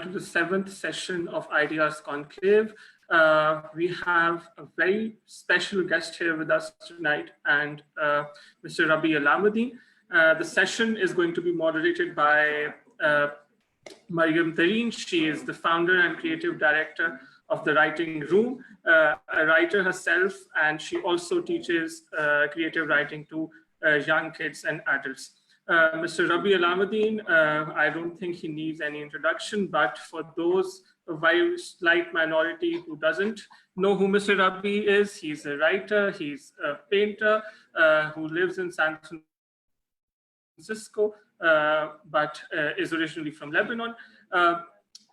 To the 7th session of Ideas Conclave. We have a very special guest here with us tonight, and Mr. Rabih Alamedddine. The session is going to be moderated by Mariam Tareen. She is the founder and creative director of The Writing Room, a writer herself, and she also teaches creative writing to young kids and adults. Mr. Rabih Alamedddine, I don't think he needs any introduction, but for those a very slight minority who doesn't know who Mr. Rabih is, he's a writer, he's a painter who lives in San Francisco, but is originally from Lebanon.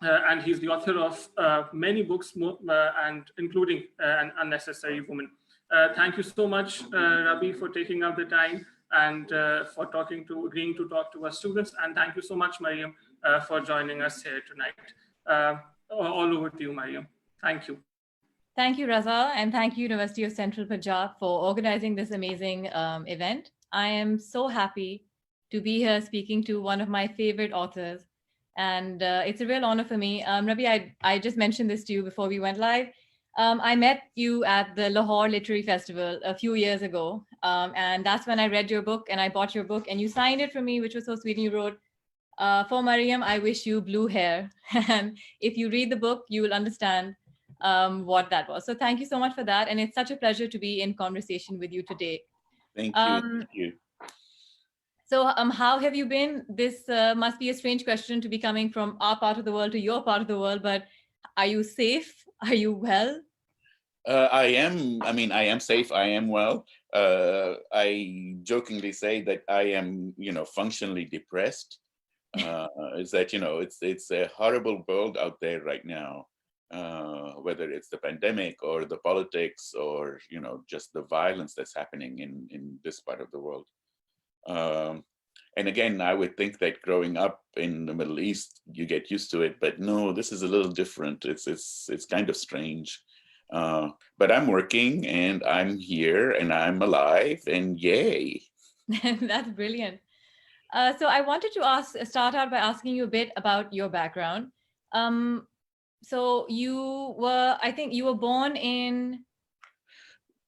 And he's the author of many books, and including An Unnecessary Woman. Thank you so much, Rabih, for taking up the time and for agreeing to talk to our students. And thank you so much, Mariam, for joining us here tonight. All over to you, Mariam. Thank you. Thank you, Raza, and thank you, University of Central Punjab, for organizing this amazing event. I am so happy to be here speaking to one of my favorite authors, and it's a real honor for me. Rabih, I just mentioned this to you before we went live. I met you at the Lahore Literary Festival a few years ago, and that's when I read your book and I bought your book and you signed it for me, which was so sweet. And you wrote, for Mariam, I wish you blue hair. And if you read the book, you will understand what that was. So thank you so much for that. And it's such a pleasure to be in conversation with you today. Thank you. Thank you. So how have you been? This must be a strange question to be coming from our part of the world to your part of the world, but are you safe? Are you well? I am safe. I am well. I jokingly say that I am, functionally depressed. Is that, it's a horrible world out there right now, whether it's the pandemic or the politics or, just the violence that's happening in this part of the world. And again, I would think that growing up in the Middle East, you get used to it, but no, this is a little different. It's kind of strange. But I'm working and I'm here and I'm alive and yay. That's brilliant. So I wanted to start out by asking you a bit about your background. So I think you were born in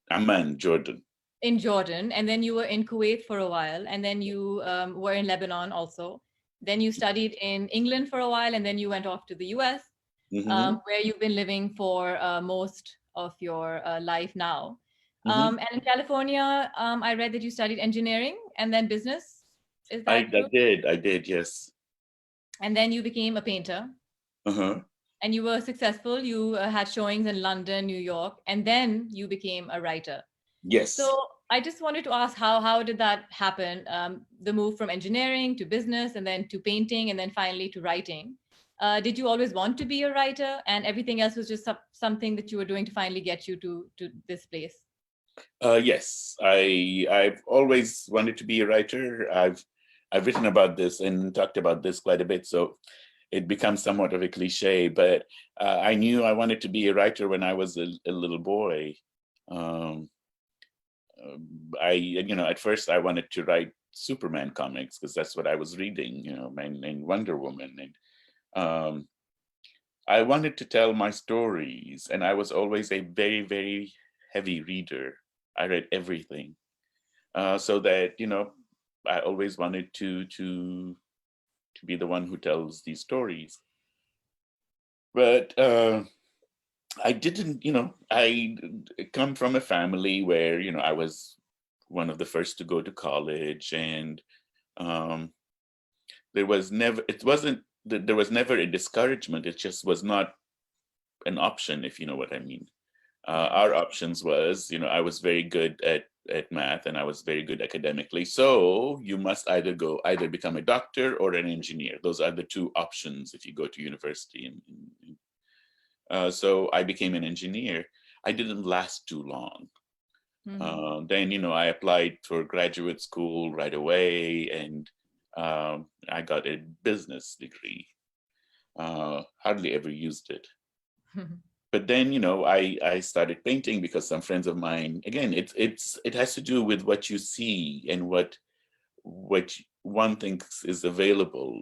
Amman, Jordan. In Jordan, and then you were in Kuwait for a while, and then you were in Lebanon also. Then you studied in England for a while, and then you went off to the US, where you've been living for most of your life now. And in California, I read that you studied engineering and then business. Is that true? I did, yes. And then you became a painter. And you were successful. You had showings in London, New York, and then you became a writer. Yes. So I just wanted to ask, how did that happen? The move from engineering to business and then to painting and then finally to writing. Did you always want to be a writer and everything else was just something that you were doing to finally get you to this place? Yes, I've always wanted to be a writer. I've written about this and talked about this quite a bit, so it becomes somewhat of a cliche, but I knew I wanted to be a writer when I was a little boy. At first I wanted to write Superman comics because that's what I was reading, and Wonder Woman. And I wanted to tell my stories, and I was always a very, very heavy reader. I read everything, so that, I always wanted to be the one who tells these stories. But I didn't, I come from a family where, I was one of the first to go to college, and there was never a discouragement. It just was not an option, if you know what I mean. Our options was, I was very good at math and I was very good academically. So you must either become a doctor or an engineer. Those are the two options if you go to university. So I became an engineer. I didn't last too long. Then, I applied for graduate school right away, and I got a business degree. Hardly ever used it. But then, I started painting because some friends of mine, again, it has to do with what you see and what one thinks is available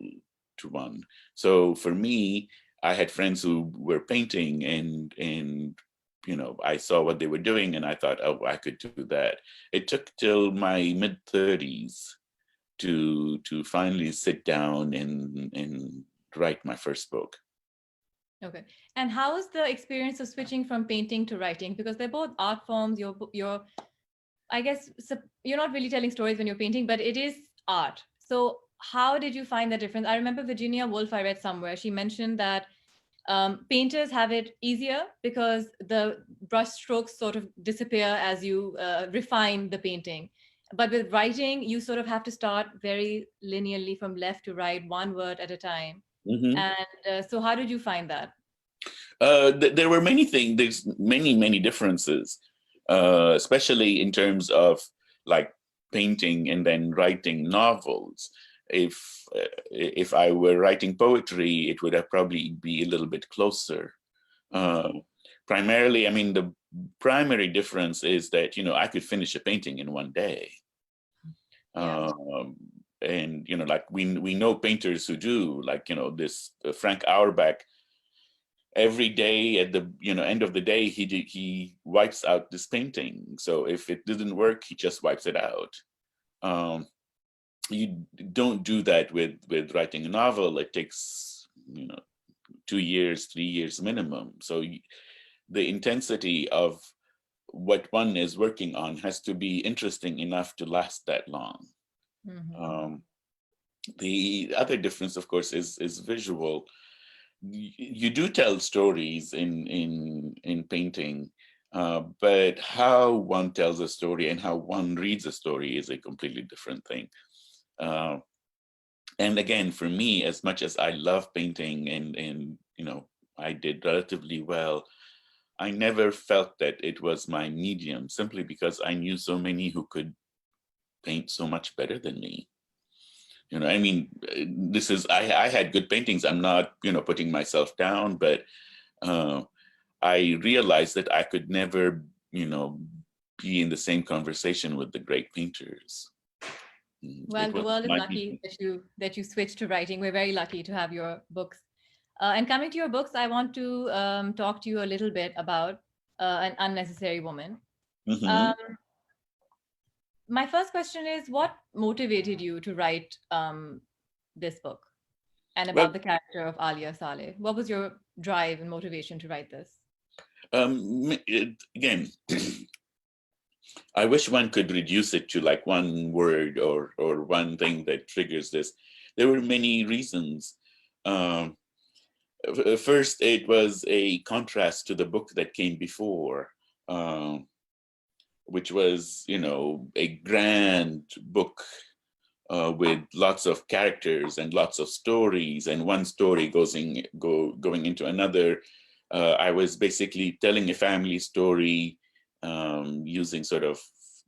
to one. So for me, I had friends who were painting, and you know, I saw what they were doing, and I thought, oh, I could do that. It took till my mid-30s to finally sit down and write my first book. Okay. And how was the experience of switching from painting to writing? Because they're both art forms. You're I guess you're not really telling stories when you're painting, but it is art. So how did you find the difference? I remember Virginia Woolf, I read somewhere, she mentioned that painters have it easier because the brush strokes sort of disappear as you refine the painting. But with writing, you sort of have to start very linearly from left to right, one word at a time. Mm-hmm. And so how did you find that? There were many things, there's many differences, especially in terms of like painting and then writing novels. If I were writing poetry, it would have probably be a little bit closer. Primarily, I mean, the primary difference is that, you know, I could finish a painting in one day. Yeah. And, you know, like we know painters who do, like, you know, this Frank Auerbach, every day at the, you know, end of the day, he wipes out this painting. So if it didn't work, he just wipes it out. You don't do that with writing a novel. It takes, you know, 2 years, 3 years minimum. So the intensity of what one is working on has to be interesting enough to last that long. Mm-hmm. The other difference, of course, is visual. You do tell stories in painting, but how one tells a story and how one reads a story is a completely different thing. And again, for me, as much as I love painting and you know, I did relatively well, I never felt that it was my medium, simply because I knew so many who could paint so much better than me. You know, I mean, this is, I had good paintings. I'm not, you know, putting myself down, but I realized that I could never, you know, be in the same conversation with the great painters. Well, the world is lucky that you switched to writing. We're very lucky to have your books. And coming to your books, I want to talk to you a little bit about An Unnecessary Woman. Mm-hmm. My first question is, what motivated you to write this book and about the character of Aliyah Saleh? What was your drive and motivation to write this? Again, I wish one could reduce it to like one word or one thing that triggers this. There were many reasons. First, it was a contrast to the book that came before, which was, you know, a grand book with lots of characters and lots of stories, and one story going into another. I was basically telling a family story using sort of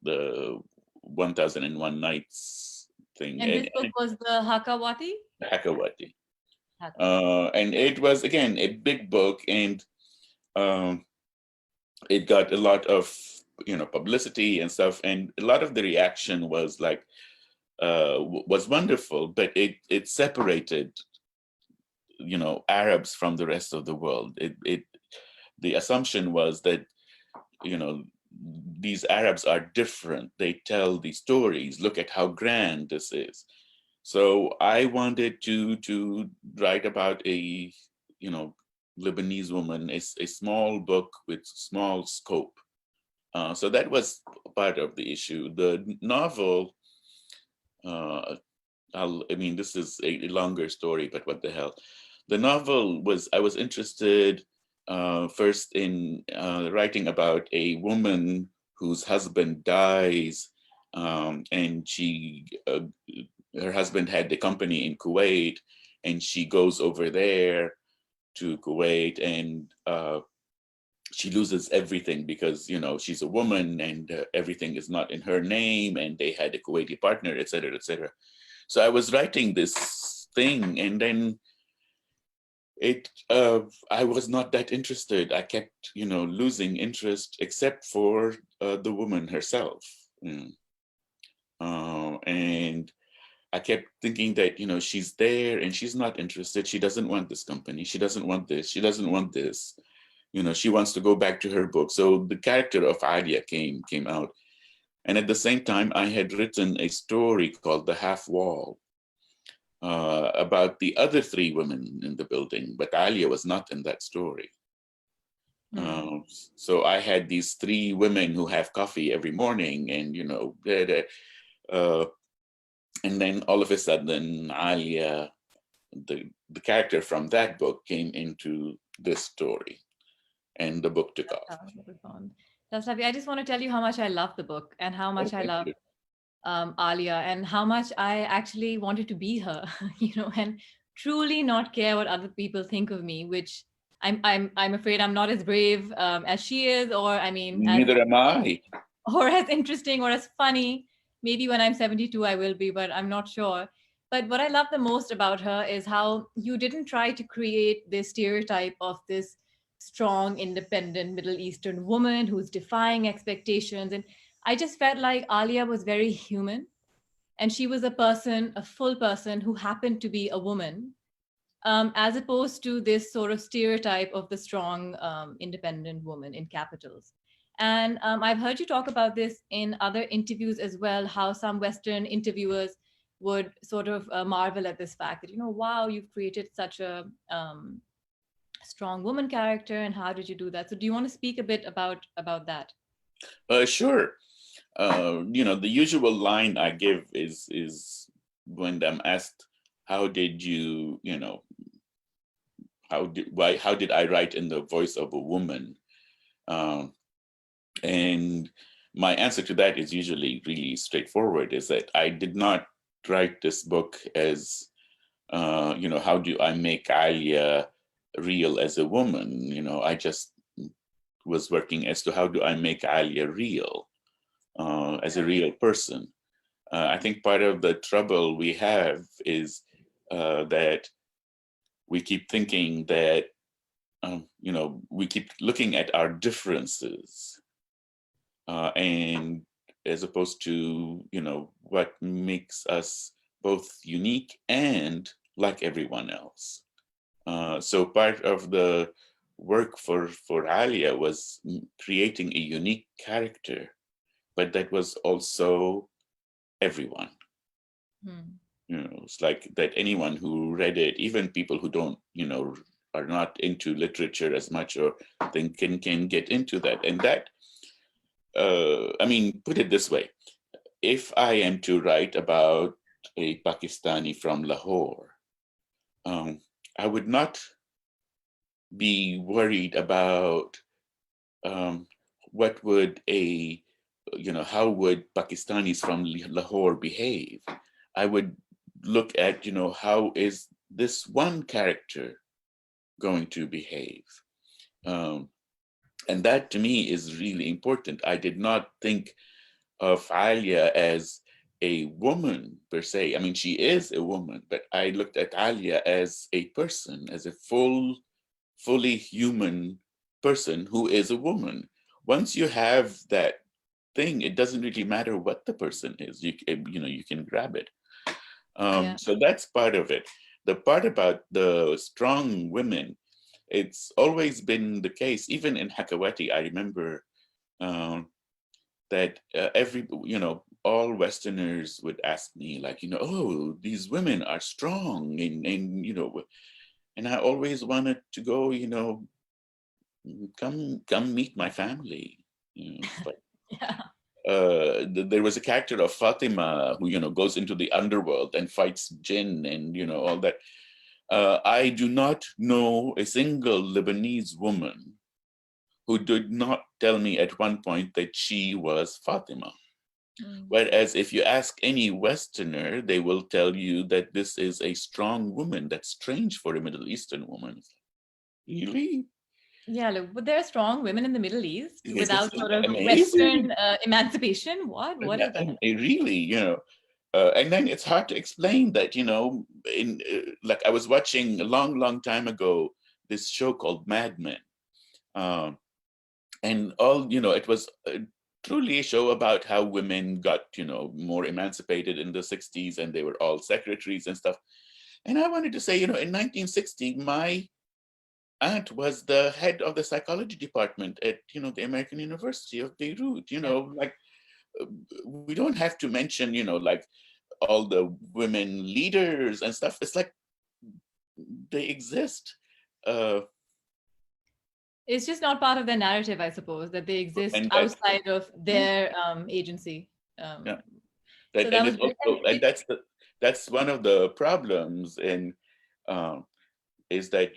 the 1001 Nights thing. And this book was the Hakawati? Hakawati. And it was, again, a big book, and it got a lot of, you know, publicity and stuff, and a lot of the reaction was like, was wonderful, but it separated, you know, Arabs from the rest of the world. The assumption was that, you know, these Arabs are different. They tell these stories. Look at how grand this is. So I wanted to write about a, you know, Lebanese woman, a small book with small scope. So that was part of the issue. The novel, I mean, this is a longer story, but what the hell. The novel was, I was interested first in writing about a woman whose husband dies, and she, her husband had the company in Kuwait, and she goes over there to Kuwait, and she loses everything because, you know, she's a woman and everything is not in her name, and they had a Kuwaiti partner, et cetera, et cetera. So I was writing this thing, and then I was not that interested. I kept, you know, losing interest, except for the woman herself. And I kept thinking that, she's there and she's not interested. She doesn't want this company. She doesn't want this. She doesn't want this. She wants to go back to her book. So the character of Aliyah came out. And at the same time, I had written a story called The Half Wall about the other 3 women in the building, but Aliyah was not in that story. So I had these 3 women who have coffee every morning, and and then all of a sudden, Aliyah, the character from that book, came into this story, and the book took off. That's lovely. I just want to tell you how much I love the book and how much I love Aliyah, and how much I actually wanted to be her, and truly not care what other people think of me, which I'm afraid I'm not as brave as she is, or Neither am I. Or as interesting or as funny. Maybe when I'm 72, I will be, but I'm not sure. But what I love the most about her is how you didn't try to create this stereotype of this strong, independent Middle Eastern woman who's defying expectations. And I just felt like Aliyah was very human. And she was a person, a full person who happened to be a woman, as opposed to this sort of stereotype of the strong, independent woman in capitals. And I've heard you talk about this in other interviews as well, how some Western interviewers would sort of marvel at this fact that, wow, you've created such a strong woman character, and how did you do that? So do you want to speak a bit about that? Sure. The usual line I give is when I'm asked, how did you, how did I write in the voice of a woman? And my answer to that is usually really straightforward, is that I did not write this book as, how do I make Aliyah real as a woman? I just was working as to how do I make Aliyah real as a real person. I think part of the trouble we have is that we keep thinking that, we keep looking at our differences, and as opposed to, what makes us both unique and like everyone else. So part of the work for Aliyah was creating a unique character, but that was also everyone. It's like that anyone who read it, even people who don't, are not into literature as much, or think can get into that. And that, put it this way, if I am to write about a Pakistani from Lahore, I would not be worried about what would how would Pakistanis from Lahore behave. I would look at, how is this one character going to behave? And that to me is really important. I did not think of Aliyah as a woman per se. She is a woman, but I looked at Aliyah as a person, as a fully human person who is a woman. Once you have that thing, it doesn't really matter what the person is. You can grab it. So that's part of it. The part about the strong women, it's always been the case. Even in Hakawati, I remember that all Westerners would ask me, like, oh, these women are strong, and I always wanted to go, come meet my family. But, there was a character of Fatima who, goes into the underworld and fights jinn and, all that. I do not know a single Lebanese woman who did not tell me at one point that she was Fatima. Whereas if you ask any Westerner, they will tell you that this is a strong woman. That's strange for a Middle Eastern woman. Really? Yeah, look, but there are strong women in the Middle East without sort of amazing. Western emancipation. What is that? Really, and then it's hard to explain that, like I was watching a long time ago, this show called Mad Men. And all, it was truly a show about how women got, more emancipated in the 60s, and they were all secretaries and stuff. And I wanted to say, in 1960, my aunt was the head of the psychology department at, the American University of Beirut. Like, we don't have to mention, like all the women leaders and stuff. It's like they exist. It's just not part of their narrative, I suppose, that they exist And outside of their agency. Yeah. So that was That's one of the problems in is that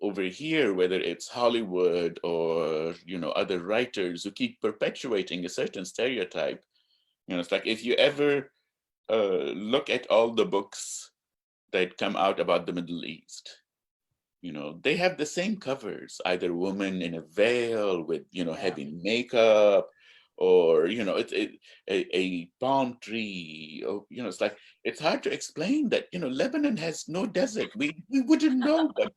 over here, whether it's Hollywood or other writers who keep perpetuating a certain stereotype, it's like if you ever look at all the books that come out about the Middle East, they have the same covers, either woman in a veil with heavy makeup, or it's a palm tree, or it's like it's hard to explain that Lebanon has no desert. We wouldn't know, but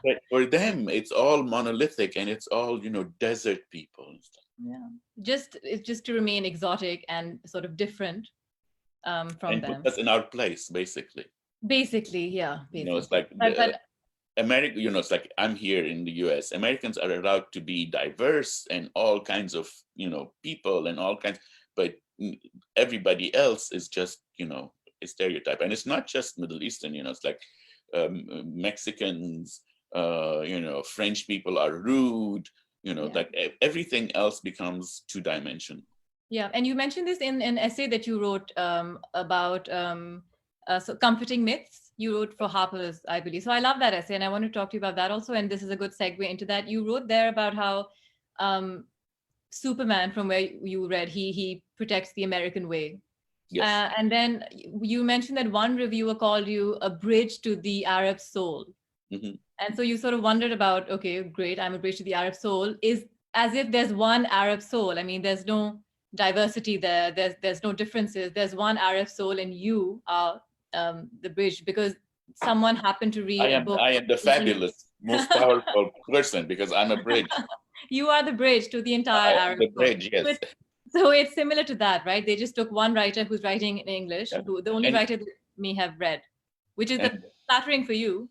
but for them it's all monolithic, and it's all desert people and stuff. It's just to remain exotic and sort of different from and them. That's in our place, basically. It's like but America, it's like I'm here in the US. Americans are allowed to be diverse and all kinds of, people and all kinds, but everybody else is just, a stereotype. And it's not just Middle Eastern, it's like Mexicans, French people are rude, like everything else becomes two-dimensional. Yeah, and you mentioned this in an essay that you wrote about so comforting myths. You wrote for Harper's, I believe. So I love that essay, and I want to talk to you about that also. And this is a good segue into that. You wrote there about how Superman, from where you read, he protects the American way. Yes. And then you mentioned that one reviewer called you a bridge to the Arab soul. Mm-hmm. And so you sort of wondered about, okay, great, I'm a bridge to the Arab soul. Is as if there's one Arab soul. I mean, there's no diversity there. There's no differences. There's one Arab soul, and you are the bridge, because someone happened to read a book. I am the fabulous, most powerful person, because I'm a bridge. You are the bridge to the entire Arab the bridge, soul. yes. So it's similar to that, right? They just took one writer who's writing in English, who the only writer that may have read, which is flattering for you.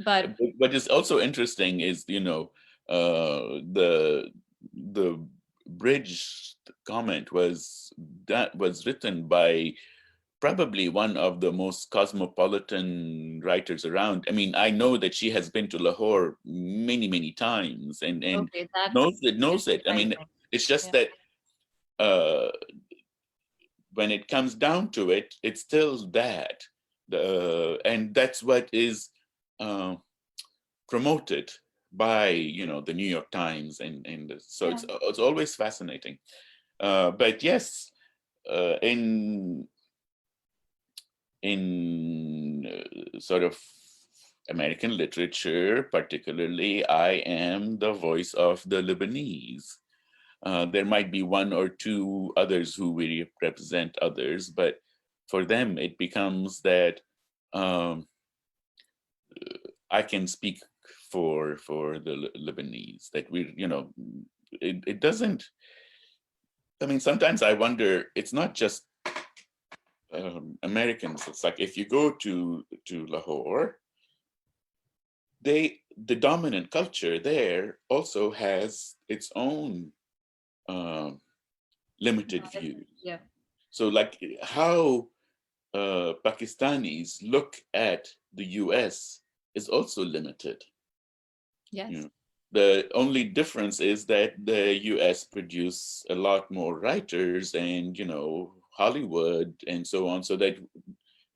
But what is also interesting is, the bridge comment was written by probably one of the most cosmopolitan writers around. I mean, I know that she has been to Lahore many, many times, and knows it. I mean, it's just that when it comes down to it, it's still that, and that's what is promoted by the New York Times, and so it's always fascinating. But yes, in sort of American literature, particularly, I am the voice of the Lebanese. There might be one or two others who will represent others, but for them, it becomes that I can speak for the Lebanese, that it doesn't, I mean, sometimes I wonder, it's not just Americans. It's like if you go to Lahore, the dominant culture there also has its own limited views. Yeah. So like how Pakistanis look at the US is also limited. Yes. The only difference is that the US produce a lot more writers and, Hollywood and so on, so that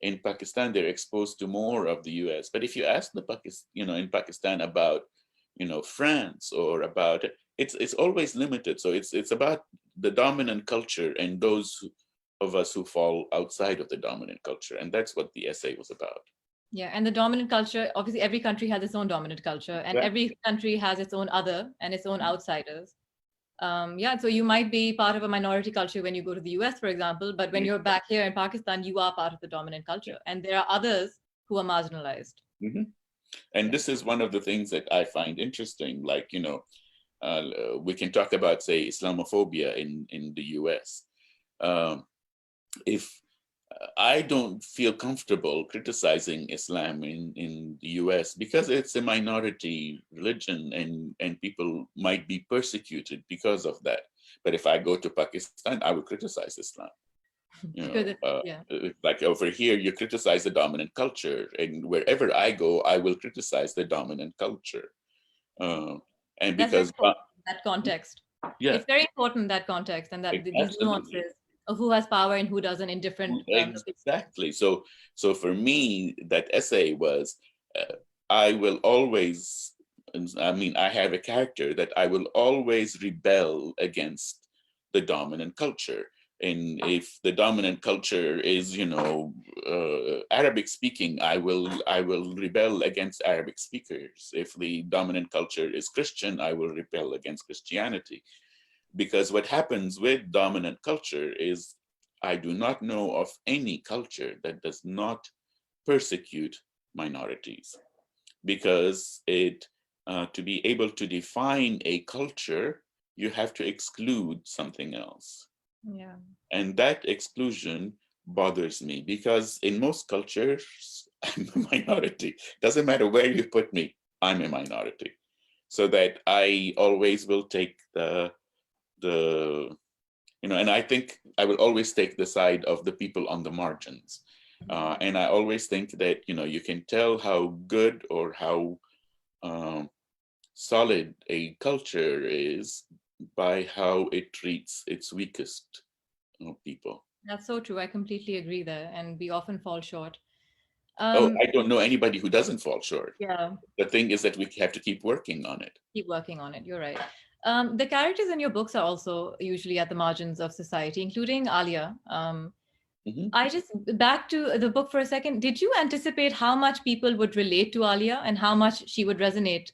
in Pakistan, they're exposed to more of the US. But if you ask in Pakistan about, France or about, it's always limited. So it's about the dominant culture and those of us who fall outside of the dominant culture. And that's what the essay was about. Yeah, and the dominant culture, obviously every country has its own dominant culture, and every country has its own other and its own outsiders. So you might be part of a minority culture when you go to the US, for example, but when you're back here in Pakistan, you are part of the dominant culture, and there are others who are marginalized. Mm-hmm. And this is one of the things that I find interesting. Like, we can talk about, say, Islamophobia in the US. If I don't feel comfortable criticizing Islam in the US because it's a minority religion and people might be persecuted because of that. But if I go to Pakistan, I will criticize Islam. You know, like over here, you criticize the dominant culture, and wherever I go, I will criticize the dominant culture. And because that context, yeah, it's very important, that context, and that these nuances of who has power and who doesn't in different exactly. So for me, that essay was I will always, I mean, I have a character that I will always rebel against the dominant culture. And if the dominant culture is, you know, Arabic speaking, I will rebel against Arabic speakers. If the dominant culture is Christian, I will rebel against Christianity. Because what happens with dominant culture is I do not know of any culture that does not persecute minorities. Because to be able to define a culture, you have to exclude something else. Yeah. And that exclusion bothers me because in most cultures, I'm a minority. Doesn't matter where you put me, I'm a minority. So that I always will take you know, and I think I will always take the side of the people on the margins. And I always think that, you know, you can tell how good or how solid a culture is by how it treats its weakest people. That's so true. I completely agree there. And we often fall short. I don't know anybody who doesn't fall short. Yeah. The thing is that we have to keep working on it. Keep working on it. You're right. The characters in your books are also usually at the margins of society, including Aliyah. I just, back to the book for a second. Did you anticipate how much people would relate to Aliyah and how much she would resonate?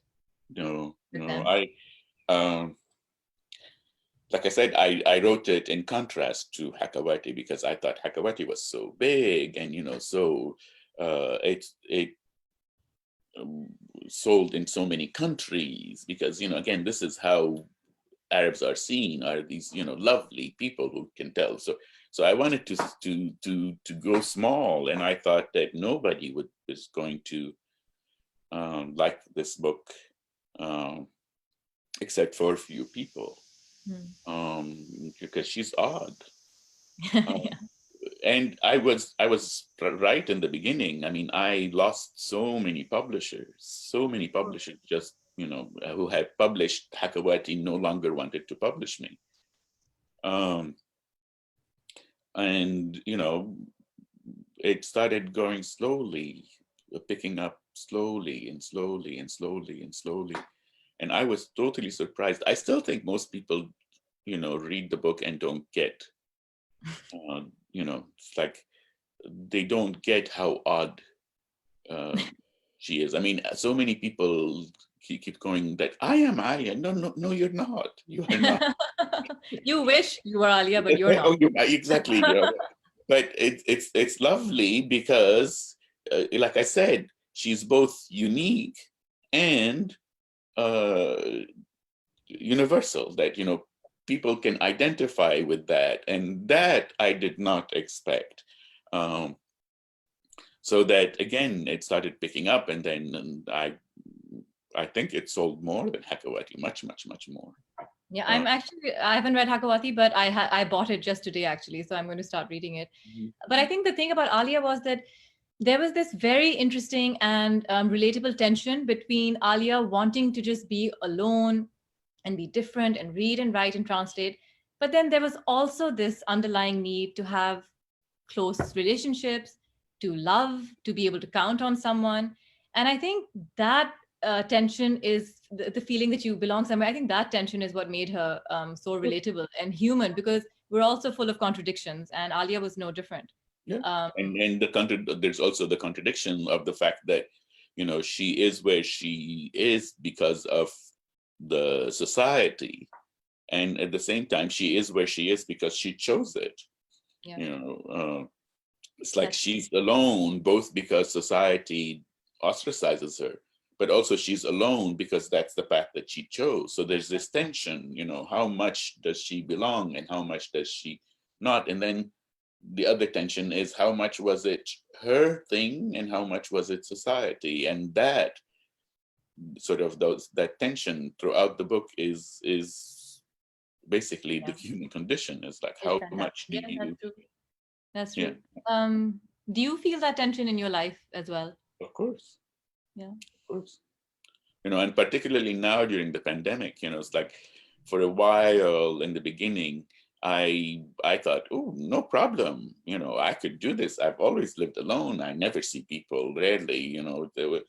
No. Like I said, I wrote it in contrast to Hakawati because I thought Hakawati was so big and, you know, so it sold in so many countries because, you know, again, this is how Arabs are seen, are these, you know, lovely people who can tell. So I wanted to go small, and I thought that nobody was going to like this book except for a few people. Because she's odd. And I was right in the beginning. I mean, I lost so many publishers just, you know, who had published Hakawati no longer wanted to publish me. And, you know, it started going slowly, picking up slowly and slowly and slowly and slowly. And I was totally surprised. I still think most people, you know, read the book and don't get, you know, it's like they don't get how odd she is. I mean, so many people keep going that I am Aliyah. No, you're not. You are not. You wish you were Aliyah, but you're not. Oh, exactly. But it's lovely because, like I said, she's both unique and universal. That, you know, people can identify with that, and that I did not expect. So that again, it started picking up, and then I think it sold more than Hakawati, much more. Yeah, I haven't read Hakawati, but I bought it just today actually, so I'm going to start reading it. But I think the thing about Aliyah was that there was this very interesting and relatable tension between Aliyah wanting to just be alone and be different and read and write and translate. But then there was also this underlying need to have close relationships, to love, to be able to count on someone. And I think that tension is the feeling that you belong somewhere. I think that tension is what made her so relatable and human, because we're also full of contradictions, and Aliyah was no different. Yeah. And there's also the contradiction of the fact that, you know, she is where she is because of the society, and at the same time she is where she is because she chose it. Yeah. You know, it's like she's alone both because society ostracizes her, but also she's alone because that's the path that she chose. So there's this tension, how much does she belong and how much does she not? And then the other tension is how much was it her thing and how much was it society? And that sort of that tension throughout the book is basically the human condition. Is like, how much do you? That's true. Do you feel that tension in your life as well? Of course. Yeah. Of course. And particularly now during the pandemic, it's like for a while in the beginning, I thought, oh, no problem. I could do this. I've always lived alone. I never see people, rarely, there were,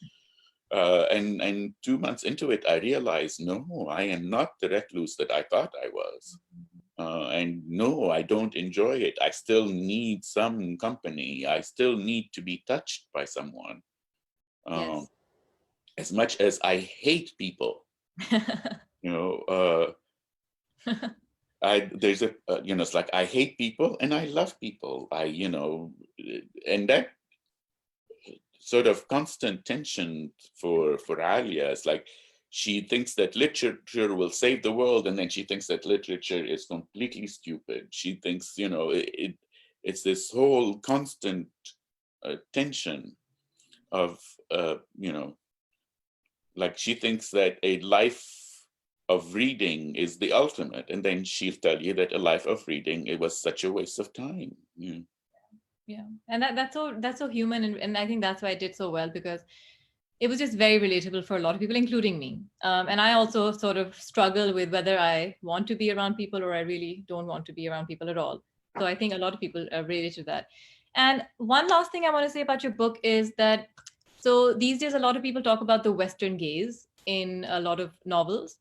and 2 months into it, I realized, no, I am not the recluse that I thought I was. And no, I don't enjoy it. I still need some company. I still need to be touched by someone. Yes. As much as I hate people, there's a, it's like I hate people and I love people. And that sort of constant tension for Aliyah is like, she thinks that literature will save the world, and then she thinks that literature is completely stupid. She thinks, it's this whole constant tension of, like she thinks that a life of reading is the ultimate, and then she'll tell you that a life of reading, it was such a waste of time. Yeah, and that's so human, and I think that's why it did so well, because it was just very relatable for a lot of people, including me. And I also sort of struggle with whether I want to be around people or I really don't want to be around people at all. So I think a lot of people relate to that. And one last thing I want to say about your book is that, so these days, a lot of people talk about the Western gaze in a lot of novels.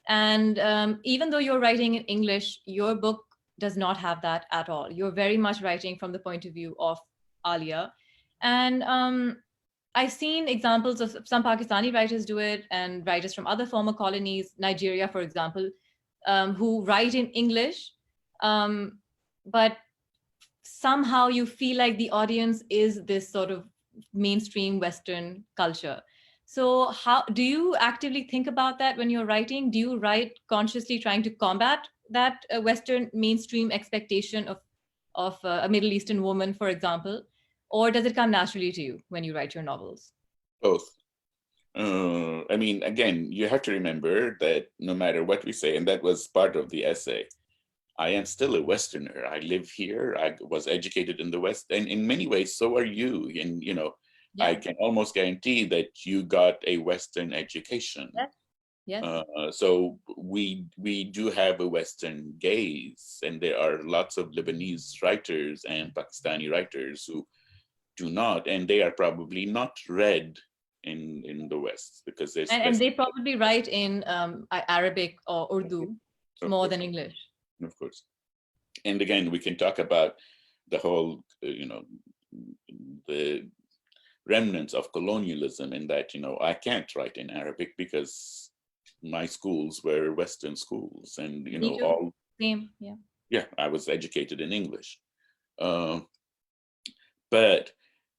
And even though you're writing in English, your book does not have that at all. You're very much writing from the point of view of Aliyah. And I've seen examples of some Pakistani writers do it, and writers from other former colonies, Nigeria, for example, who write in English, but somehow you feel like the audience is this sort of mainstream Western culture. So how do you actively think about that when you're writing? Do you write consciously trying to combat that Western mainstream expectation of a Middle Eastern woman, for example? Or does it come naturally to you when you write your novels? Both. I mean, again, you have to remember that no matter what we say, and that was part of the essay, I am still a Westerner. I live here. I was educated in the West, and in many ways, so are you. And I can almost guarantee that you got a Western education. Yes. So we do have a Western gaze, and there are lots of Lebanese writers and Pakistani writers who do not, and they are probably not read in the West, because there's and they probably write in Arabic or Urdu more than English. Of course. And again, we can talk about the whole, the remnants of colonialism in that, I can't write in Arabic because my schools were Western schools, and, all. Same, yeah. Yeah, I was educated in English. But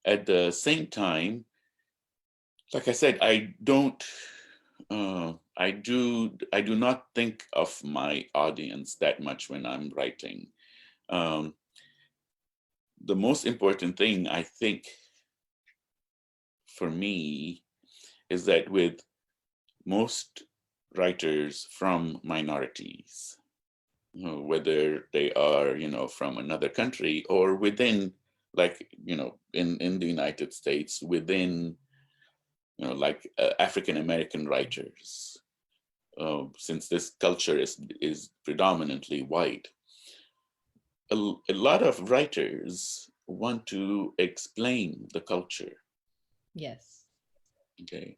at the same time, like I said, I do not think of my audience that much when I'm writing. The most important thing, I think, for me, is that with most writers from minorities, whether they are, from another country or within, like, in the United States, within, like African American writers, since this culture is predominantly white, a lot of writers want to explain the culture. Yes. Okay.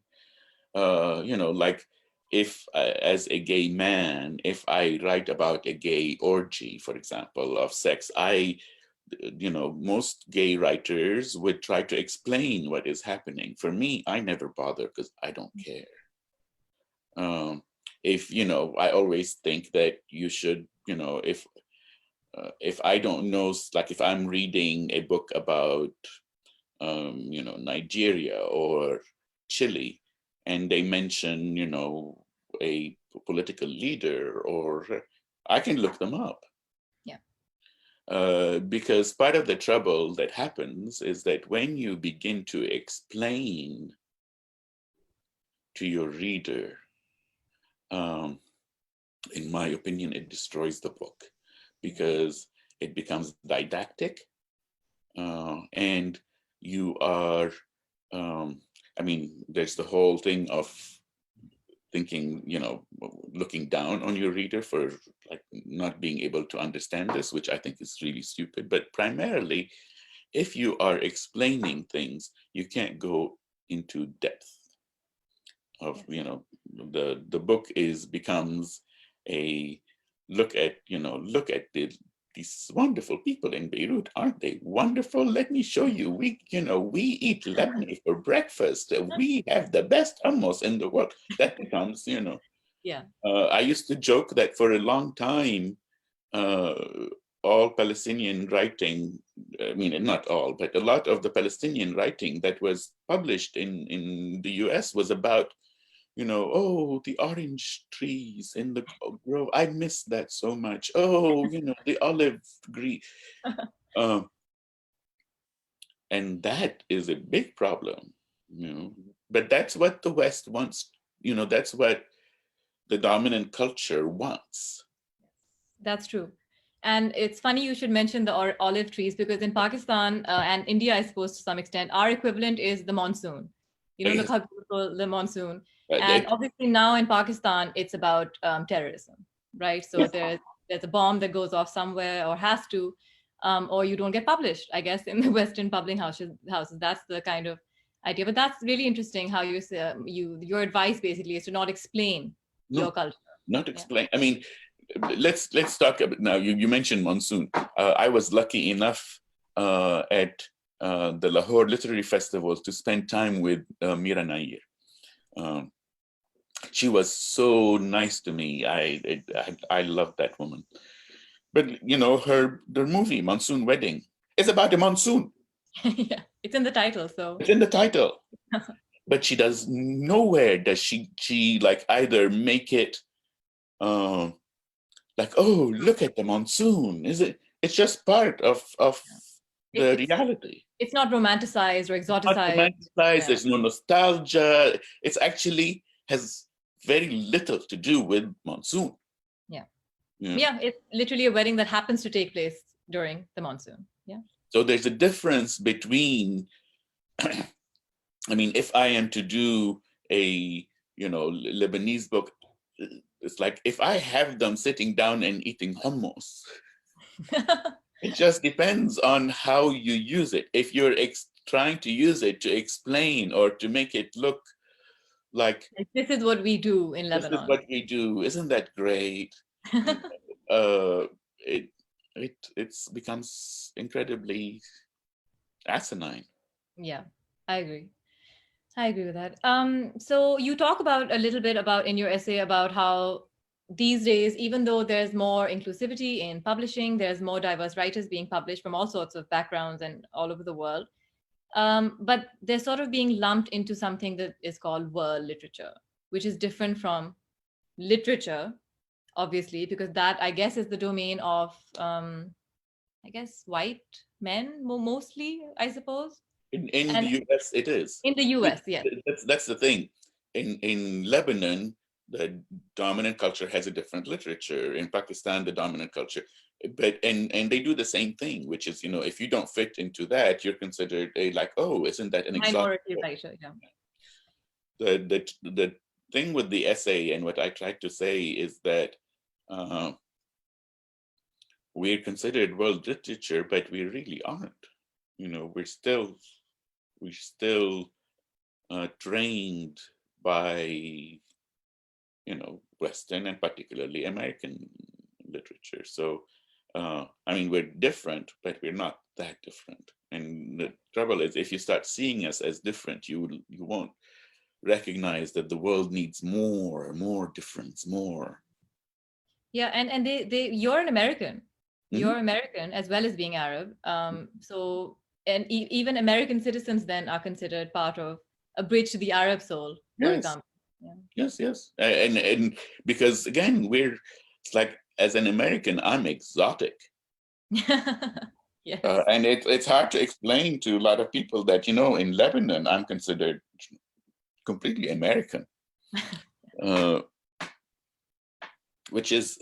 Like if as a gay man, if I write about a gay orgy, for example, of sex, most gay writers would try to explain what is happening. For me, I never bother because I don't care. I always think that you should, if I don't know, like if I'm reading a book about, Nigeria or Chile, and they mention, a political leader, or I can look them up. Yeah. Because part of the trouble that happens is that when you begin to explain to your reader, in my opinion, it destroys the book, because it becomes didactic, and you are, there's the whole thing of thinking, looking down on your reader for like not being able to understand this, which I think is really stupid. But primarily, if you are explaining things, you can't go into depth of, the book becomes a look at these wonderful people in Beirut, aren't they wonderful? Let me show you. We eat labneh for breakfast. We have the best hummus in the world. That becomes, Yeah. I used to joke that for a long time, all Palestinian writing, not all, but a lot of the Palestinian writing that was published in the US was about, the orange trees in the grove. I miss that so much. Oh, the olive green. And that is a big problem, But that's what the West wants. That's what the dominant culture wants. That's true. And it's funny you should mention the olive trees, because in Pakistan and India, I suppose to some extent, our equivalent is the monsoon. Look how beautiful the monsoon. And obviously now in Pakistan, it's about terrorism, right? So there's a bomb that goes off somewhere, or has to, or you don't get published, I guess, in the Western publishing houses. That's the kind of idea. But that's really interesting how you say, your advice basically is to not explain your culture. Not explain. Yeah. Let's talk about now. You mentioned monsoon. I was lucky enough at the Lahore Literary Festival to spend time with Mira Nair. She was so nice to me. I love that woman. But her movie Monsoon Wedding is about a monsoon. Yeah, it's in the title. So it's in the title. But she does nowhere does she like either make it like, oh, look at the monsoon. It's just part of the reality. It's not romanticized or exoticized. There's no nostalgia. It's actually has very little to do with monsoon. Yeah, it's literally a wedding that happens to take place during the monsoon. Yeah. So there's a difference between, if I am to do a, Lebanese book, it's like if I have them sitting down and eating hummus, it just depends on how you use it. If you're trying to use it to explain or to make it look like this is what we do in Lebanon. This is what we do. Isn't that great? It becomes incredibly asinine. Yeah, I agree. I agree with that. So you talk about a little bit about in your essay about how these days, even though there's more inclusivity in publishing, there's more diverse writers being published from all sorts of backgrounds and all over the world. But they're sort of being lumped into something that is called world literature, which is different from literature, obviously, because that, I guess, is the domain of, white men, mostly, I suppose. In the US, it is. In the US, yes. That's the thing. In Lebanon, the dominant culture has a different literature. In Pakistan, the dominant culture, but and they do the same thing, which is, if you don't fit into that, you're considered isn't that an minority writer? Yeah. The thing with the essay and what I tried to say is that we're considered world literature, but we really aren't. We're still trained by Western and particularly American literature. So we're different, but we're not that different. And the trouble is, if you start seeing us as different, you won't recognize that the world needs more difference, more. Yeah, and you're an American. Mm-hmm. You're American as well as being Arab. So and even American citizens then are considered part of a bridge to the Arab soul for Yes. example. Yeah. Yes. And because again, it's like, as an American, I'm exotic. Yes. And it's hard to explain to a lot of people that, in Lebanon, I'm considered completely American. Which is,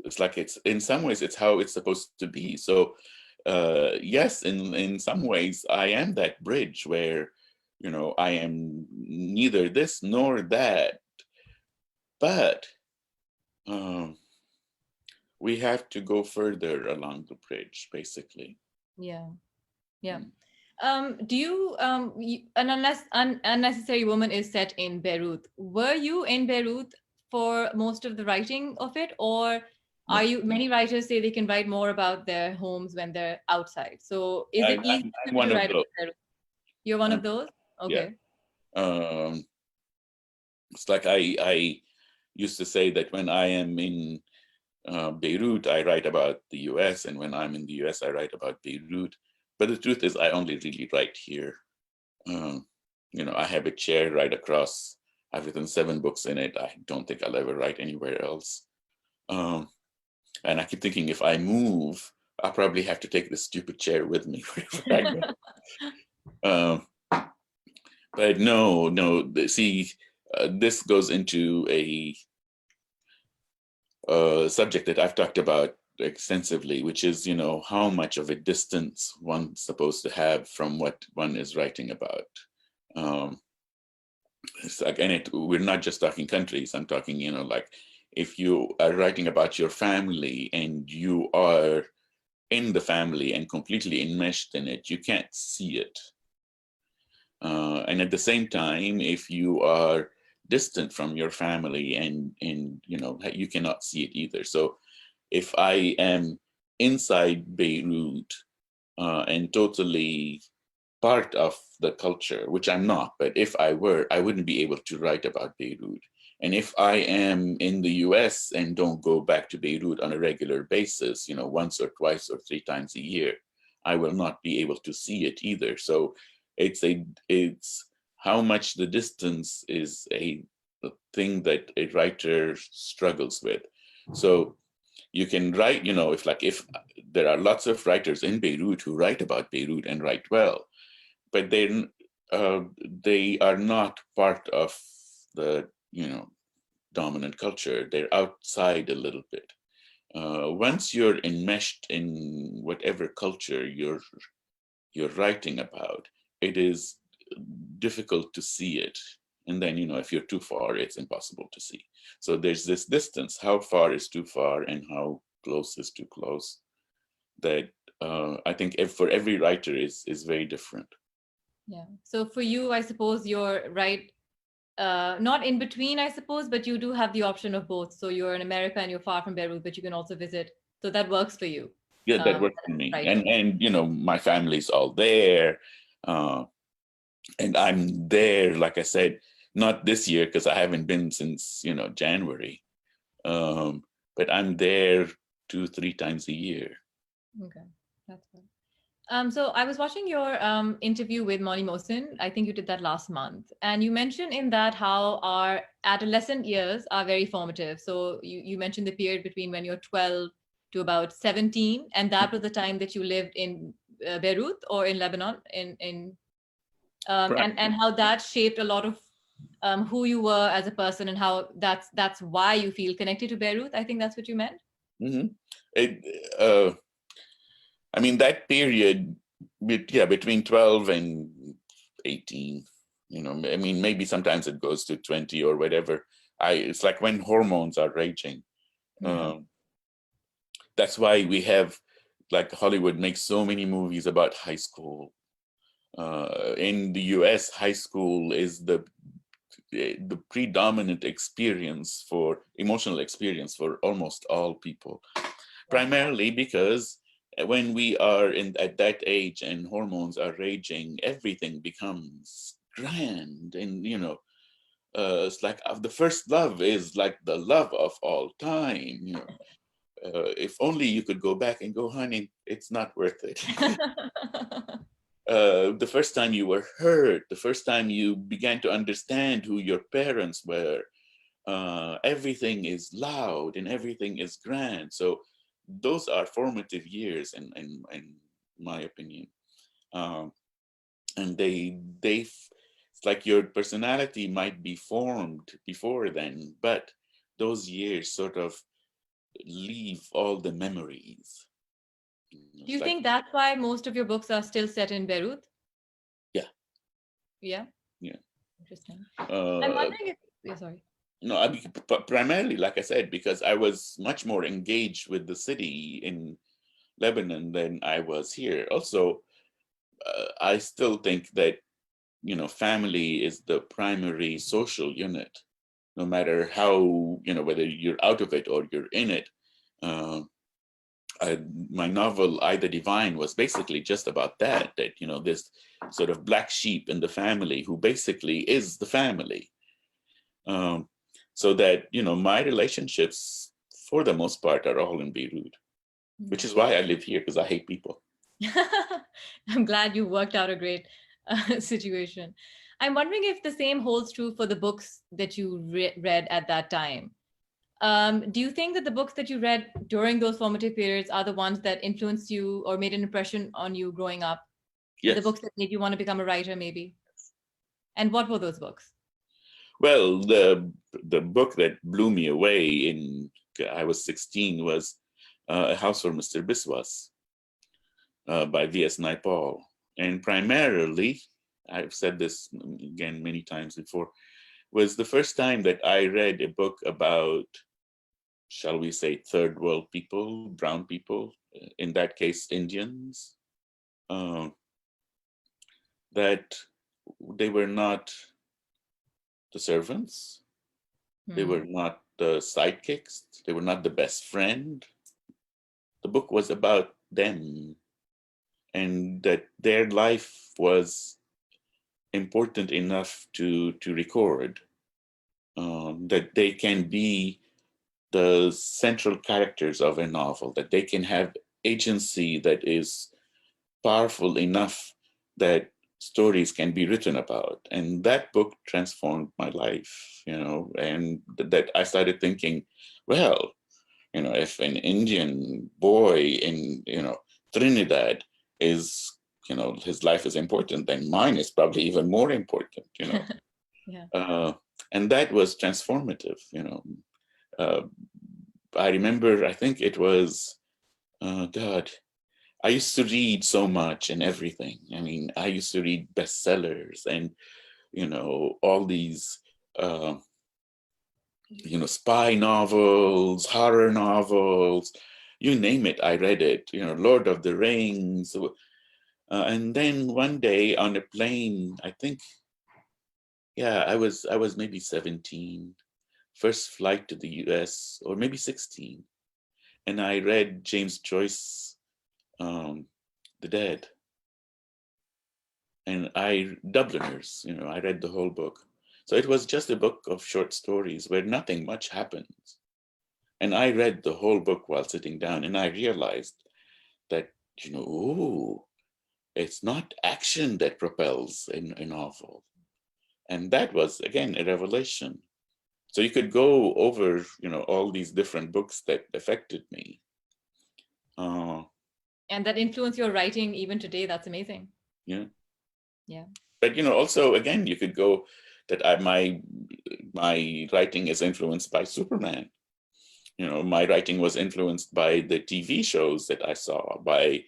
it's like, it's in some ways it's how it's supposed to be. So yes, in some ways I am that bridge where, I am neither this nor that, but we have to go further along the bridge, basically. Yeah. Do you, an Unnecessary Woman is set in Beirut. Were you in Beirut for most of the writing of it, or are you? Many writers say they can write more about their homes when they're outside. So is it easy I'm one to of write those. about Beirut? You're one of those? Okay. Yeah. It's like I used to say that when I am in Beirut, I write about the US, and when I'm in the US, I write about Beirut. But the truth is, I only really write here. I have a chair right across. I've written 7 books in it. I don't think I'll ever write anywhere else. And I keep thinking, if I move, I'll probably have to take this stupid chair with me wherever I go. But no. See, this goes into a subject that I've talked about extensively, which is, how much of a distance one's supposed to have from what one is writing about. It's like, and we're not just talking countries. I'm talking, like, if you are writing about your family and you are in the family and completely enmeshed in it, you can't see it. And at the same time, if you are distant from your family and you cannot see it either. So if I am inside Beirut and totally part of the culture, which I'm not, but if I were, I wouldn't be able to write about Beirut. And if I am in the US and don't go back to Beirut on a regular basis, once or twice or 3 times a year, I will not be able to see it either. So it's how much the distance is a thing that a writer struggles with. So you can write, if there are lots of writers in Beirut who write about Beirut and write well, but they are not part of the dominant culture. They're outside a little bit. Once you're enmeshed in whatever culture you're writing about, it is difficult to see it. And then, if you're too far, it's impossible to see. So there's this distance. How far is too far and how close is too close? That I think for every writer is very different. Yeah. So for you, I suppose you're right, not in between, I suppose, but you do have the option of both. So you're in America and you're far from Beirut, but you can also visit. So that works for you. Yeah, that works for me. Right. And my family's all there. And I'm there, like I said, not this year because I haven't been since, January. But I'm there 2-3 times a year. Okay, that's good. So I was watching your interview with Molly Mosin. I think you did that last month. And you mentioned in that how our adolescent years are very formative. So you mentioned the period between when you're 12 to about 17. And that was the time that you lived in Beirut or in Lebanon, and how that shaped a lot of who you were as a person, and how that's why you feel connected to Beirut. I think that's what you meant. Mm-hmm. I mean, that period, between 12 and 18, I mean, maybe sometimes it goes to 20 or whatever. It's like when hormones are raging. Mm-hmm. That's why we have, like, Hollywood makes so many movies about high school. In the US, high school is the predominant emotional experience for almost all people, primarily because when we are at that age and hormones are raging, everything becomes grand. And, it's like the first love is like the love of all time. If only you could go back and go, honey, it's not worth it. the first time you were hurt, the first time you began to understand who your parents were. Everything is loud and everything is grand. So those are formative years, in my opinion. And it's like your personality might be formed before then, but those years sort of leave all the memories. Do you think that's why most of your books are still set in Beirut? Yeah. Yeah? Yeah. Interesting. I'm wondering if, sorry. No, primarily, like I said, because I was much more engaged with the city in Lebanon than I was here. Also, I still think that, family is the primary social unit, no matter how, whether you're out of it or you're in it. My novel, Ida Divine, was basically just about that, this sort of black sheep in the family who basically is the family. So that, my relationships, for the most part, are all in Beirut, which is why I live here, because I hate people. I'm glad you worked out a great situation. I'm wondering if the same holds true for the books that you read at that time. Do you think that the books that you read during those formative periods are the ones that influenced you or made an impression on you growing up? Yes. The books that made you want to become a writer, maybe? And what were those books? Well, the book that blew me away I was 16 was A House for Mr. Biswas by V.S. Naipaul. And primarily, I've said this again many times before, was the first time that I read a book about, shall we say, third world people, brown people, in that case, Indians, that they were not the servants, they were not the sidekicks, they were not the best friend. The book was about them, and that their life was important enough to record, that they can be the central characters of a novel, that they can have agency that is powerful enough that stories can be written about. And that book transformed my life, and that I started thinking, well, if an Indian boy in, Trinidad is, his life is important, then mine is probably even more important, Yeah. And that was transformative, I remember, I think it was, God, I used to read so much and everything. I mean, I used to read bestsellers and, all these, spy novels, horror novels, you name it, I read it, Lord of the Rings. And then one day on a plane, I think, I was maybe 17, first flight to the US, or maybe 16. And I read James Joyce, The Dead. And Dubliners, I read the whole book. So it was just a book of short stories where nothing much happens. And I read the whole book while sitting down, and I realized that, it's not action that propels a novel. And that was, again, a revelation. So you could go over, all these different books that affected me. And that influenced your writing even today. That's amazing. Yeah. Yeah. But, also, again, you could go that my writing is influenced by Superman. My writing was influenced by the TV shows that I saw, by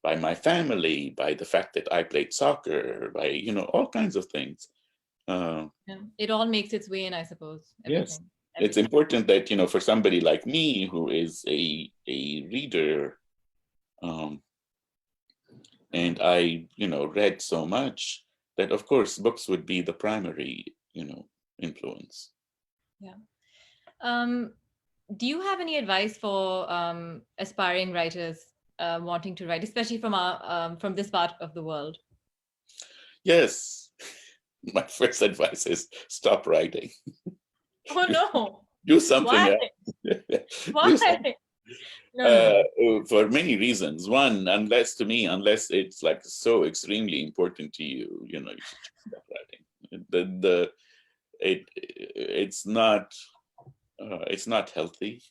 my family, by the fact that I played soccer, by, all kinds of things. Yeah. It all makes its way in, I suppose. Everything. Yes. It's important that, for somebody like me who is a reader, and I, read so much, that of course books would be the primary, influence. Yeah. Do you have any advice for aspiring writers wanting to write, especially from this part of the world? Yes. My first advice is stop writing. Oh no. Do something Why? else. Why? For many reasons. One, unless it's like so extremely important to you, you should stop writing. It's not healthy.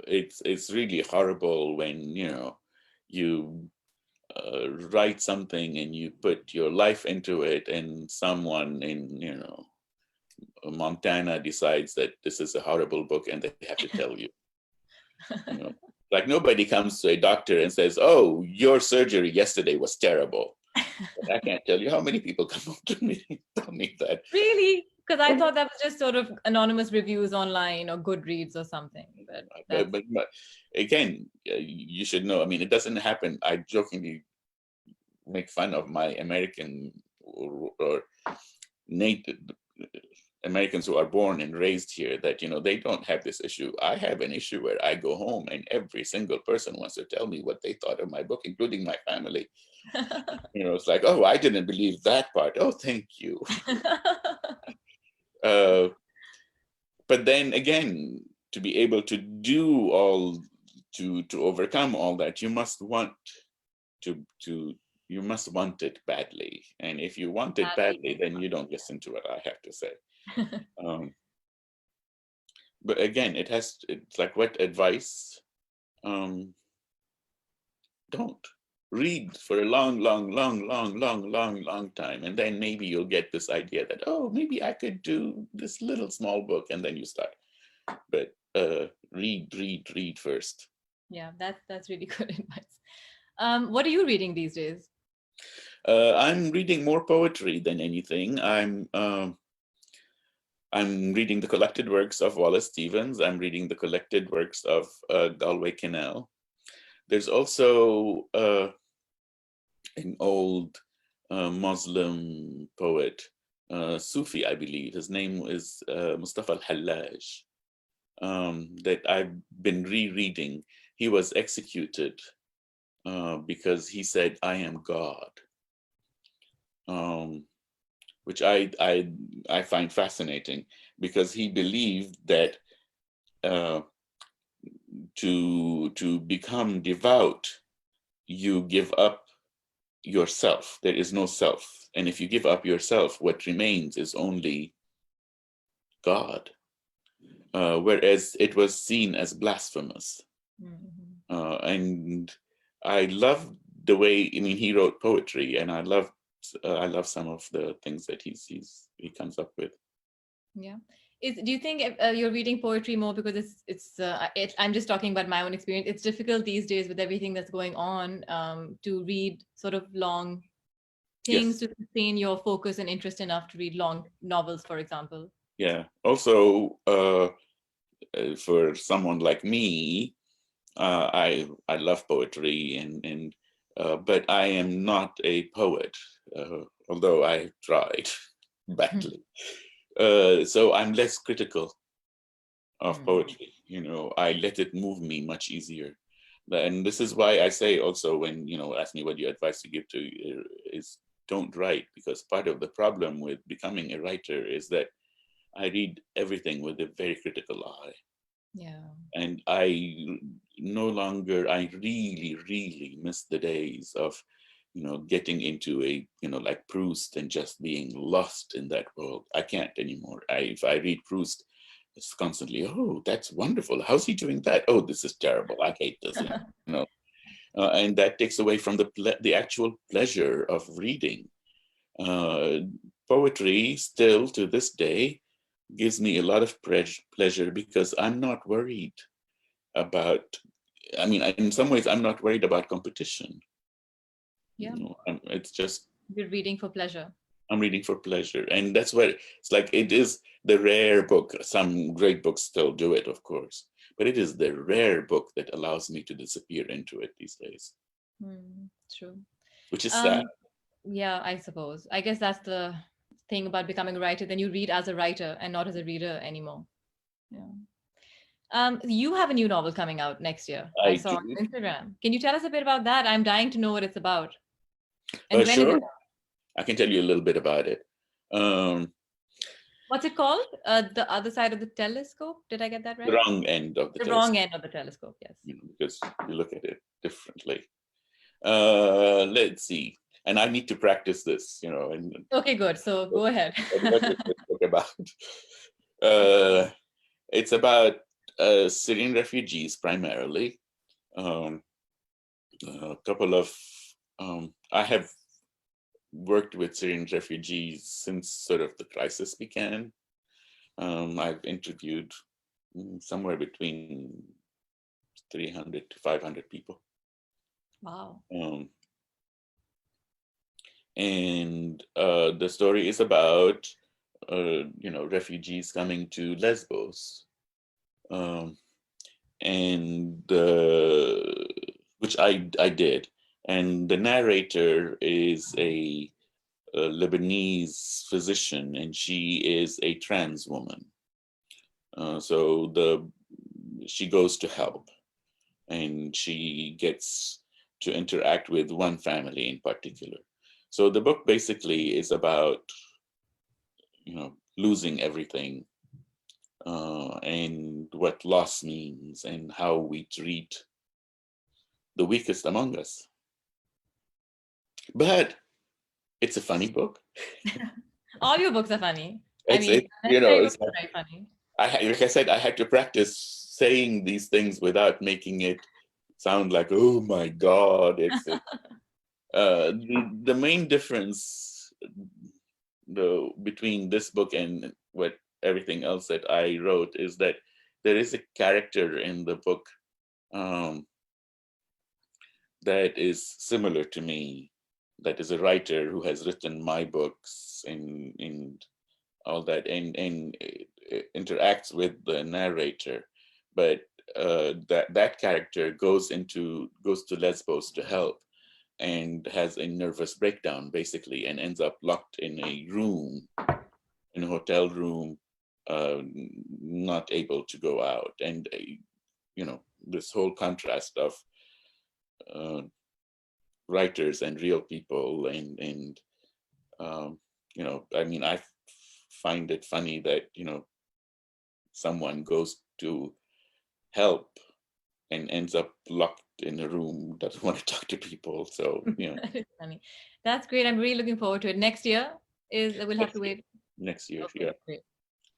It's it's really horrible when you write something and you put your life into it, and someone in Montana decides that this is a horrible book and they have to tell you. Like nobody comes to a doctor and says, "Oh, your surgery yesterday was terrible." But I can't tell you how many people come up to me and tell me that. Really? Because I thought that was just sort of anonymous reviews online or Goodreads or something. But again, you should know. I mean, it doesn't happen. I jokingly make fun of my American or native Americans who are born and raised here that they don't have this issue. I have an issue where I go home and every single person wants to tell me what they thought of my book, including my family. It's like, "Oh, I didn't believe that part. Oh, thank you." But then again, to be able to do all to overcome all that, you must want it badly. And if you want it badly, then you don't listen to what I have to say. But again, it's like, what advice? Don't read for a long time, and then maybe you'll get this idea that, oh, maybe I could do this little small book, and then you start. But read first. Yeah, that's really good advice. What are you reading these days? I'm reading more poetry than anything. I'm reading the collected works of Wallace Stevens. I'm reading the collected works of Galway Kinnell. There's also an old Muslim poet, Sufi, I believe. His name is Mustafa al-Hallaj, that I've been rereading. He was executed because he said, "I am God," which I find fascinating, because he believed that to become devout, you give up yourself. There is no self. And if you give up yourself, what remains is only God. Whereas it was seen as blasphemous. Mm-hmm. And I love the way, he wrote poetry, and I love some of the things that he comes up with. Yeah. Do you think you're reading poetry more because I'm just talking about my own experience. It's difficult these days with everything that's going on to read sort of long things, yes, to sustain your focus and interest enough to read long novels, for example. Yeah. Also, for someone like me, I love poetry, and but I am not a poet, although I tried badly. So I'm less critical of poetry. I let it move me much easier. And this is why I say also, when ask me what your advice to give to is, don't write, because part of the problem with becoming a writer is that I read everything with a very critical eye. Yeah. And I really miss the days of getting into a like Proust and just being lost in that world. I can't anymore. If I read Proust, it's constantly, "Oh, that's wonderful. How's he doing that? Oh, this is terrible. I hate this." And that takes away from the actual pleasure of reading. Poetry still to this day gives me a lot of pleasure, because I'm not worried about, in some ways, I'm not worried about competition. Yeah. It's just, you're reading for pleasure. I'm reading for pleasure. And that's where it's like, it is the rare book. Some great books still do it, of course, but it is the rare book that allows me to disappear into it these days. True. Which is sad. Yeah, I suppose. I guess that's the thing about becoming a writer. Then you read as a writer and not as a reader anymore. Yeah. You have a new novel coming out next year. I saw on Instagram. Can you tell us a bit about that? I'm dying to know what it's about. And Sure. I can tell you a little bit about it. What's it called? The other side of the telescope? Did I get that right? The wrong end of the The telescope. wrong end of the telescope, yes. Because you look at it differently. Let's see. And I need to practice this, and Okay, good. So go ahead. what is this book about? It's about Syrian refugees primarily. A couple of, I have worked with Syrian refugees since sort of the crisis began. I've interviewed somewhere between 300 to 500 people. Wow. And the story is about, refugees coming to Lesbos, and which I did. And the narrator is a Lebanese physician, and she is a trans woman. So she goes to help, and she gets to interact with one family in particular. So the book basically is about, losing everything, and what loss means, and how we treat the weakest among us. But it's a funny book. All your books are funny. It's very funny. Like I said, I had to practice saying these things without making it sound like, oh my God. It's the main difference between this book and everything else that I wrote is that there is a character in the book that is similar to me, that is a writer who has written my books and all that, and interacts with the narrator, but that character goes to Lesbos to help, and has a nervous breakdown basically, and ends up locked in a hotel room, not able to go out. And this whole contrast of writers and real people, and I find it funny that someone goes to help and ends up locked in a room, doesn't want to talk to people. So That is funny. That's great. I'm really looking forward to it. Next year we'll have to wait. Next year. Okay, Yeah, great.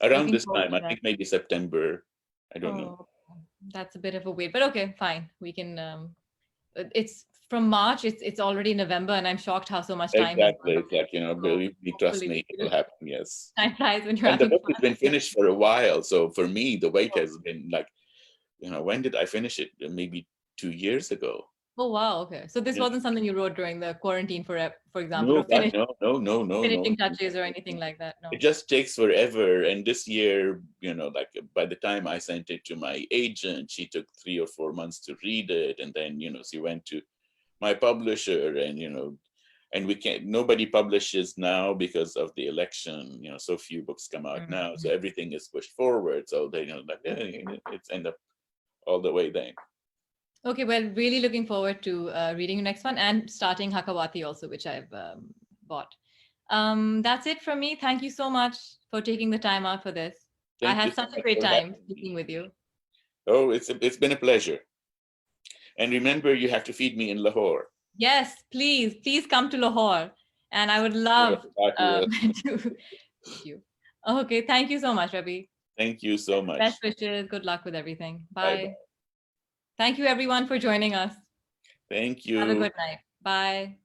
around this time, I think maybe September. I don't know. That's a bit of a wait, but okay, fine. We can. It's from March. It's already November, and I'm shocked how so much time. Exactly. Believe me, trust me, it'll happen. Yes. Time flies when you're and the having book has been finished for a while, so for me, the wait has been like, when did I finish it? Maybe 2 years ago. Oh wow! Okay, so this wasn't something you wrote during the quarantine, for example, no, finishing touches or anything like that. No, it just takes forever. And this year, like by the time I sent it to my agent, she took 3 or 4 months to read it, and then she went to my publisher, and and nobody publishes now because of the election. So few books come out now, so everything is pushed forward. So they it's end up all the way then. Okay, well, really looking forward to reading your next one and starting Hakawati also, which I've bought. That's it from me. Thank you so much for taking the time out for this. I had such a great time speaking with you. Oh, it's been a pleasure. And remember, you have to feed me in Lahore. Yes, please come to Lahore, and I would love to meet you. Okay, thank you so much, Rabih. Thank you so much. Best wishes. Good luck with everything. Bye. Bye-bye. Thank you, everyone, for joining us. Thank you. Have a good night. Bye.